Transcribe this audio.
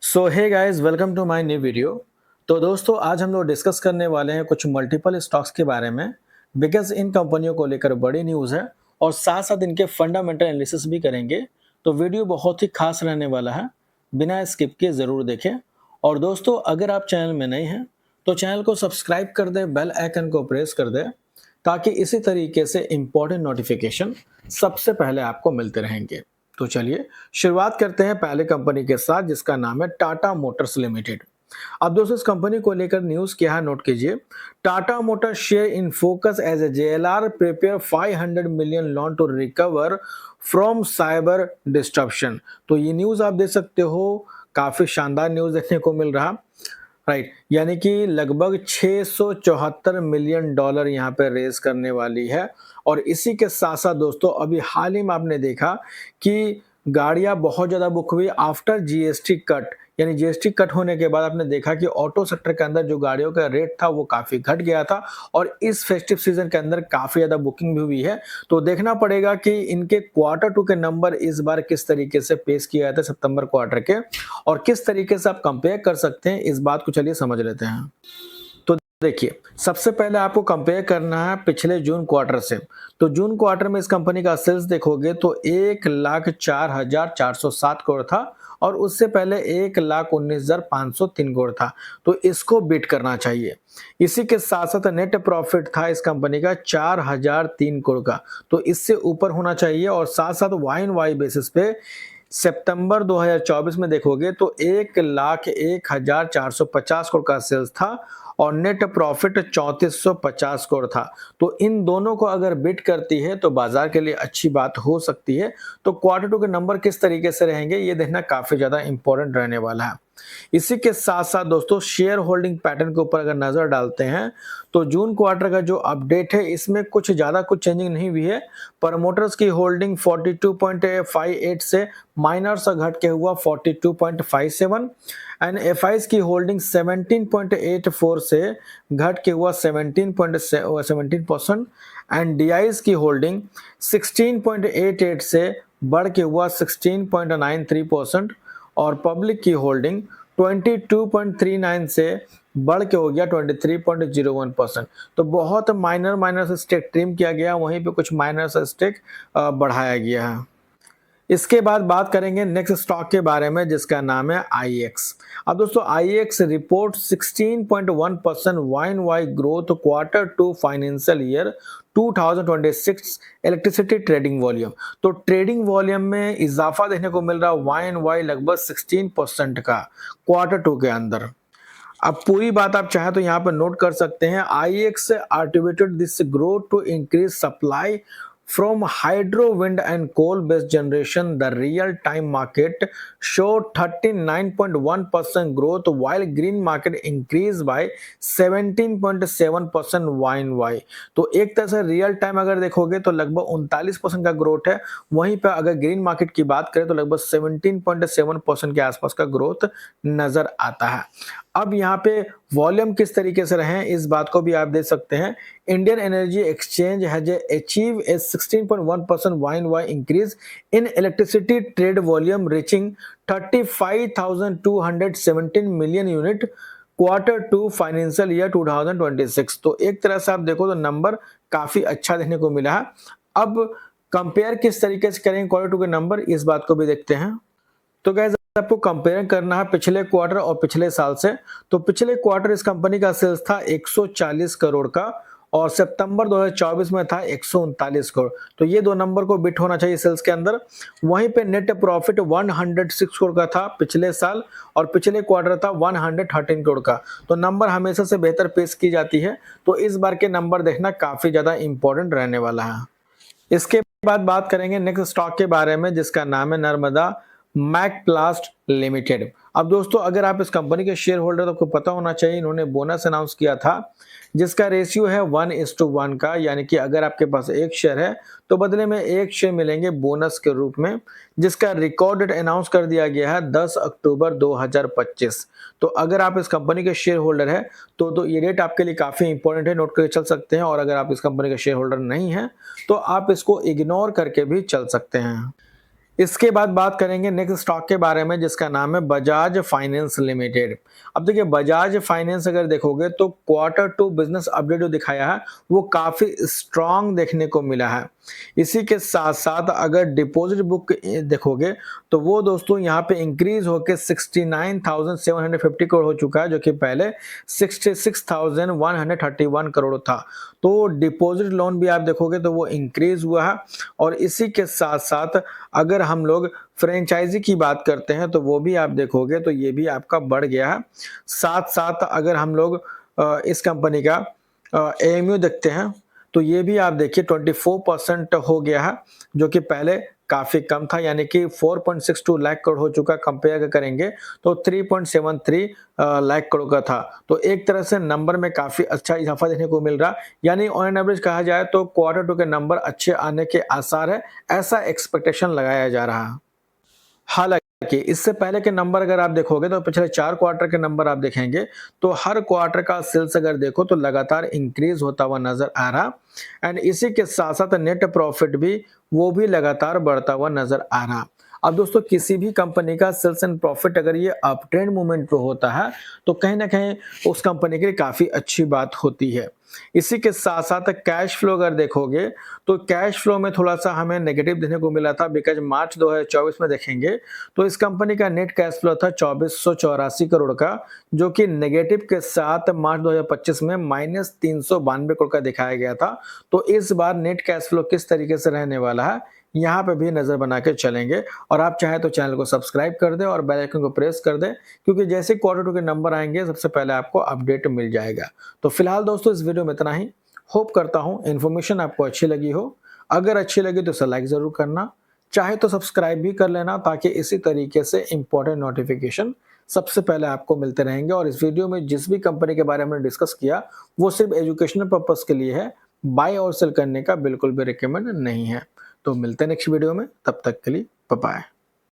So hey guys, welcome to my new video. तो दोस्तों, आज हम लोग डिस्कस करने वाले हैं कुछ मल्टीपल स्टॉक्स के बारे में, बिकॉज इन कंपनियों को लेकर बड़ी न्यूज़ है और साथ साथ इनके फंडामेंटल एनालिसिस भी करेंगे। तो वीडियो बहुत ही खास रहने वाला है, बिना स्किप किए ज़रूर देखें। और दोस्तों, अगर आप चैनल में नए हैं तो चैनल को सब्सक्राइब कर दें, बेल आइकन को प्रेस कर दें, ताकि इसी तरीके से इम्पोर्टेंट नोटिफिकेशन सबसे पहले आपको मिलते रहेंगे। तो चलिए शुरुआत करते हैं पहले कंपनी के साथ, जिसका नाम है टाटा मोटर्स लिमिटेड। अब दोस्तों, इस कंपनी को लेकर न्यूज क्या है नोट कीजिए। Tata Motors share in focus as a JLR prepare 500 million loan to recover from cyber disruption. तो ये न्यूज आप देख सकते हो, काफी शानदार न्यूज देखने को मिल रहा। राइट, यानी कि लगभग 674 मिलियन डॉलर यहाँ पे रेज करने वाली है। और इसी के साथ साथ दोस्तों, अभी हाल ही में आपने देखा कि गाड़ियां बहुत ज़्यादा बुक हुई आफ्टर जीएसटी कट। यानी जीएसटी कट होने के बाद आपने देखा कि ऑटो सेक्टर के अंदर जो गाड़ियों का रेट था वो काफ़ी घट गया था और इस फेस्टिव सीजन के अंदर काफ़ी ज़्यादा बुकिंग भी हुई है। तो देखना पड़ेगा कि इनके क्वार्टर टू के नंबर इस बार किस तरीके से पेश किए गए थे सितंबर क्वार्टर के, और किस तरीके से आप कंपेयर कर सकते हैं, इस बात को चलिए समझ लेते हैं। तो देखिए, सबसे पहले आपको कंपेयर करना है पिछले जून क्वार्टर से। तो जून क्वार्टर में इस कंपनी का सेल्स देखोगे तो 1,04,407 करोड़ था और उससे पहले 1,19,503 करोड़ था। तो इसको बीट करना चाहिए। इसी के साथ साथ नेट प्रॉफिट था इस कंपनी का 4,003 करोड़ का, तो इससे ऊपर होना चाहिए। और साथ साथ वाई एंड वाई बेसिस पे सितंबर 2024 में देखोगे तो 1,01,450 करोड़ का सेल्स था और नेट प्रॉफिट 3450 करोड़ था। तो इन दोनों को अगर बीट करती है तो बाजार के लिए अच्छी बात हो सकती है। तो क्वार्टर टू के नंबर किस तरीके से रहेंगे ये देखना काफी ज्यादा इंपॉर्टेंट रहने वाला है। इसी के साथ साथ दोस्तों, शेयर होल्डिंग पैटर्न के ऊपर अगर नजर डालते हैं तो जून क्वार्टर का जो अपडेट है इसमें कुछ ज्यादा कुछ चेंजिंग नहीं हुई है। प्रमोटर्स की होल्डिंग 42.58 से माइनर सा घट के हुआ 42.57 एंड एफआईज की होल्डिंग 17.84 से घट के हुआ 17% एंड डीआईज की होल्डिंग 16.88 से बढ़ के हुआ 16.93% और पब्लिक की होल्डिंग 22.39 से बढ़ के हो गया 23.01%। तो बहुत माइनर से स्टेक ट्रिम किया गया, वहीं पे कुछ माइनर सा स्टेक बढ़ाया गया है। इसके बाद बात करेंगे नेक्स्ट स्टॉक के बारे में, जिसका नाम है आईएक्स। अब दोस्तों, IEX report 16.1% Y growth quarter two financial year 2026 electricity trading volume. तो ट्रेडिंग वॉल्यूम में इजाफा देखने को मिल रहा है वाई एंड वाई लगभग 16% का क्वार्टर टू के अंदर। अब पूरी बात आप चाहें तो यहाँ पर नोट कर सकते हैं। IEX attributed this growth to increase supply from hydro, wind and coal based generation. The real time market showed 39.1% growth while green market increased by 17.7% Y-on-Y। तो एक तरह से रियल टाइम अगर देखोगे तो लगभग 39% का ग्रोथ है, वहीं पर अगर ग्रीन मार्केट की बात करें तो लगभग 17.7% के आसपास का ग्रोथ नजर आता है। अब यहाँ पे वॉल्यूम किस तरीके से रहे इस बात को भी आप देख सकते हैं। Indian energy exchange has achieve a 16.1% Y-on-Y increase in electricity trade volume reaching 35,217 million unit quarter two financial year 2026। तो एक तरह से आप देखो तो नंबर काफी अच्छा देखने को मिला है। अब कंपेयर किस तरीके से करेंगे क्वार्टर टू के नंबर, इस बात को भी देखते हैं। तो गाइस, आपको कंपेयर करना है पिछले क्वार्टर और पिछले साल से। तो पिछले क्वार्टर इस कंपनी का सेल्स था 140 करोड़ का और सितंबर 2024 में था 139 करोड़। तो ये दो नंबर को बिट होना चाहिए सेल्स के अंदर। वहीं पे नेट प्रॉफिट 106 करोड़ का था पिछले साल और पिछले क्वार्टर था 113 करोड़ का। तो नंबर हमेशा से बेहतर पेश की जाती है, तो इस बार के नंबर देखना काफी ज्यादा इंपॉर्टेंट रहने वाला है। इसके बाद बात करेंगे नेक्स्ट स्टॉक के बारे में, जिसका नाम है नर्मदा मैकप्लास्ट लिमिटेड। अब दोस्तों, अगर आप इस कंपनी के शेयर होल्डर तो आपको पता होना चाहिए, इन्होंने बोनस अनाउंस किया था जिसका रेशियो है 1:1 का। यानी कि अगर आपके पास एक शेयर है तो बदले में एक शेयर मिलेंगे बोनस के रूप में, जिसका रिकॉर्ड डेट अनाउंस कर दिया गया है 10 अक्टूबर 2025। तो अगर आप इस कंपनी के शेयर होल्डर है तो ये डेट आपके लिए काफी इंपॉर्टेंट है, नोट करके चल सकते हैं। और अगर आप इस कंपनी के शेयर होल्डर नहीं है तो आप इसको इग्नोर करके भी चल सकते हैं। इसके बाद बात करेंगे नेक्स्ट स्टॉक के बारे में जिसका नाम है बजाज फाइनेंस लिमिटेड। अब देखिए बजाज फाइनेंस अगर देखोगे तो क्वार्टर टू बिजनेस अपडेट जो दिखाया है वो काफ़ी स्ट्रॉन्ग देखने को मिला है। इसी के साथ-साथ अगर डिपॉजिट बुक देखोगे तो वो दोस्तों यहाँ पे इंक्रीज़ होके 69,750 करोड़ हो चुका है, जो कि पहले 66,131 करोड़ था। तो डिपॉजिट लोन भी आप देखोगे तो वो इंक्रीज़ हुआ है और इसी के साथ-साथ अगर हम लोग फ्रेंचाइज़ी की बात करते हैं तो वो भी आप देखोगे तो ये भी आपका बढ़ गया है। साथ-साथ अगर हम लोग इस कंपनी का एएमयू देखते हैं तो ये भी आप देखिए 24% हो गया है, जो कि पहले काफ़ी कम था, यानी कि 4.62 लाख करोड़ हो चुका। कंपेयर अगर करेंगे तो 3.73 लाख करोड़ का था। तो एक तरह से नंबर में काफ़ी अच्छा इजाफा देखने को मिल रहा, यानी ऑन एन एवरेज कहा जाए तो क्वार्टर टू के नंबर अच्छे आने के आसार है, ऐसा एक्सपेक्टेशन लगाया जा रहा है। हालाँकि इससे पहले के नंबर अगर आप देखोगे तो पिछले 4 क्वार्टर के नंबर आप देखेंगे तो हर क्वार्टर का सेल्स अगर देखो तो लगातार इंक्रीज़ होता हुआ नज़र आ रहा एंड इसी के साथ-साथ नेट प्रॉफिट भी वो भी लगातार बढ़ता हुआ नज़र आ रहा। अब दोस्तों किसी भी कंपनी का सेल्स एंड प्रॉफिट अगर ये अप ट्रेंड मूवमेंट पे होता है तो कहीं न कहीं उस कंपनी के लिए काफ़ी अच्छी बात होती है। इसी के साथ-साथ कैश फ्लो अगर देखोगे तो कैश फ्लो में थोड़ा-सा हमें नेगेटिव देखने को मिला था, बिकॉज़ मार्च 2024 में देखेंगे तो इस कंपनी का नेट कैश फ्लो था 2484 करोड़ का, जो कि नेगेटिव के साथ मार्च 2025 में माइनस 392 करोड़ का दिखाया गया था। तो इस बार नेट कैश फ्लो किस तरीके से रहने वाला है, यहाँ पे भी नज़र बना के चलेंगे और आप चाहें तो चैनल को सब्सक्राइब कर दें और बेल आइकन को प्रेस कर दें, क्योंकि जैसे क्वार्टर टू के नंबर आएँगे सबसे पहले आपको अपडेट मिल जाएगा। तो फिलहाल दोस्तों इस वीडियो में इतना ही। होप करता हूँ इन्फॉर्मेशन आपको अच्छी लगी हो। अगर अच्छी लगी तो इसे लाइक ज़रूर करना, चाहे तो सब्सक्राइब भी कर लेना, ताकि इसी तरीके से इम्पोर्टेंट नोटिफिकेशन सबसे पहले आपको मिलते रहेंगे। और इस वीडियो में जिस भी कंपनी के बारे में हमने डिस्कस किया वो सिर्फ एजुकेशनल पर्पज़ के लिए है, बाय और सेल करने का बिल्कुल भी रिकमेंड नहीं है। तो मिलते हैं नेक्स्ट वीडियो में, तब तक के लिए बाय बाय।